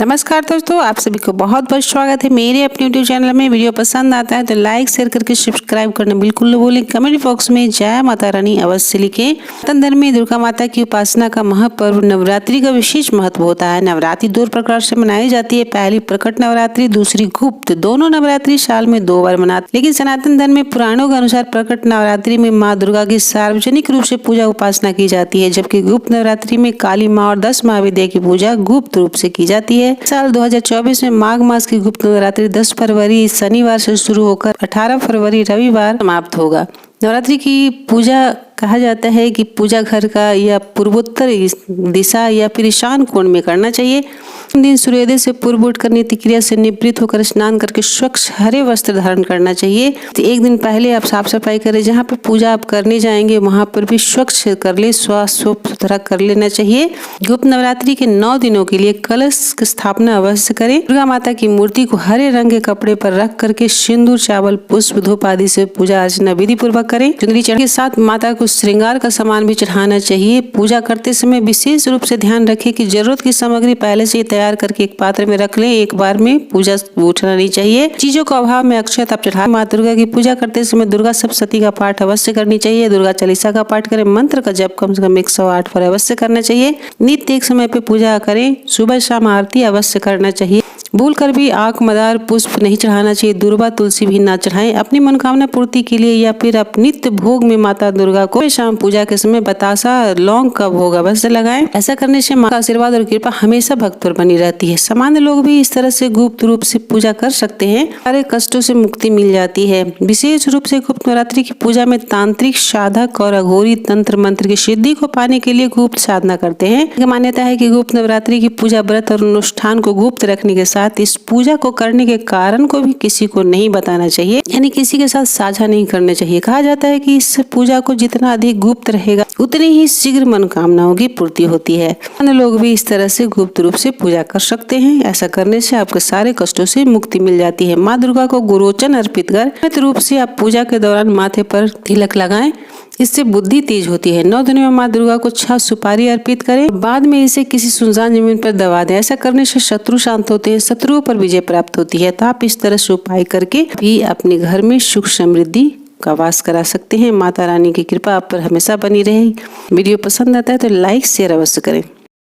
नमस्कार दोस्तों, आप सभी को बहुत बहुत स्वागत है मेरे अपने यूट्यूब चैनल में। वीडियो पसंद आता है तो लाइक शेयर करके सब्सक्राइब करना बिल्कुल न भूलें। कमेंट बॉक्स में जय माता रानी अवश्य लिखें। सनातन धर्म में दुर्गा माता की उपासना का महापर्व नवरात्रि का विशेष महत्व होता है। नवरात्रि दो प्रकार से मनाई जाती है, पहली प्रकट नवरात्रि, दूसरी गुप्त। दोनों नवरात्रि साल में 2 बार मनाते, लेकिन सनातन धर्म में पुराणों के अनुसार प्रकट नवरात्रि में माँ दुर्गा की सार्वजनिक रूप से पूजा उपासना की जाती है, जबकि गुप्त नवरात्रि में काली माँ और 10 महाविद्या की पूजा गुप्त रूप से की जाती है। साल 2024 में माघ मास की गुप्त नवरात्रि 10 फरवरी शनिवार से शुरू होकर 18 फरवरी रविवार समाप्त होगा। नवरात्रि की पूजा कहा जाता है कि पूजा घर का या पूर्वोत्तर दिशा या फिर ईशान कोण में करना चाहिए। दिन सूर्योदय से पूर्व उठकर नित्य क्रिया से निवृत्त होकर स्नान करके स्वच्छ हरे वस्त्र धारण करना चाहिए। तो एक दिन पहले आप साफ सफाई करें, जहाँ पे पूजा आप करने जाएंगे वहां पर भी स्वच्छ कर ले, साफ सुथरा कर लेना चाहिए। गुप्त नवरात्रि के 9 दिनों के लिए कलश की स्थापना अवश्य करें। दुर्गा माता की मूर्ति को हरे रंग के कपड़े पर रख करके सिंदूर, चावल, पुष्प, धूप आदि से पूजा अर्चना विधि पूर्वक करें। चुनरी चढ़ के साथ माता को श्रृंगार का सामान भी चढ़ाना चाहिए। पूजा करते समय विशेष रूप से ध्यान रखें कि जरूरत की सामग्री पहले से तैयार करके एक पात्र में रख लें। एक बार में पूजा उठना नहीं चाहिए। चीजों का अभाव में अक्षत आप चढ़ा। माँ दुर्गा की पूजा करते समय दुर्गा सप्तशती का पाठ अवश्य करनी चाहिए। दुर्गा चालीसा का पाठ करें। मंत्र का जप कम से कम 108 बार अवश्य करना चाहिए। नित्य एक समय पे पूजा करें। सुबह शाम आरती अवश्य करना चाहिए। भूल कर भी आंख, मदार, पुष्प नहीं चढ़ाना चाहिए। दुर्वा, तुलसी भी ना चढ़ाएं। अपनी मनोकामना पूर्ति के लिए या फिर आप नित्य भोग में माता दुर्गा को शाम पूजा के समय बतासा, लौंग का भोग अवश्य लगाएं। ऐसा करने से माँ का आशीर्वाद और कृपा हमेशा भक्त पर बनी रहती है। सामान्य लोग भी इस तरह से गुप्त रूप से पूजा कर सकते हैं। सारे कष्टों से मुक्ति मिल जाती है। विशेष रूप से गुप्त नवरात्रि की पूजा में तांत्रिक, साधक और अघोरी तंत्र मंत्र की सिद्धि को पाने के लिए गुप्त साधना करते हैं। मान्यता है कि गुप्त नवरात्रि की पूजा, व्रत और अनुष्ठान को गुप्त रखने के साथ इस पूजा को करने के कारण को भी किसी को नहीं बताना चाहिए, यानी किसी के साथ साझा नहीं करना चाहिए। कहा जाता है कि इस पूजा को जितना अधिक गुप्त रहेगा उतनी ही शीघ्र मनोकामनाओं की पूर्ति होती है। अन्य लोग भी इस तरह से गुप्त रूप से पूजा कर सकते हैं। ऐसा करने से आपके सारे कष्टों से मुक्ति मिल जाती है। माँ दुर्गा को गुरोचन अर्पित कर नियमित रूप से आप पूजा के दौरान माथे पर तिलक लगाएं। इससे बुद्धि तेज होती है। 9 दिनों में माँ दुर्गा को 6 सुपारी अर्पित करें। बाद में इसे किसी सुनसान जमीन पर दबा दें। ऐसा करने से शत्रु शांत होते हैं, शत्रुओं पर विजय प्राप्त होती है। तो आप इस तरह से उपाय करके भी अपने घर में सुख समृद्धि का वास करा सकते हैं। माता रानी की कृपा आप पर हमेशा बनी रहे। वीडियो पसंद आता है तो लाइक शेयर अवश्य करें।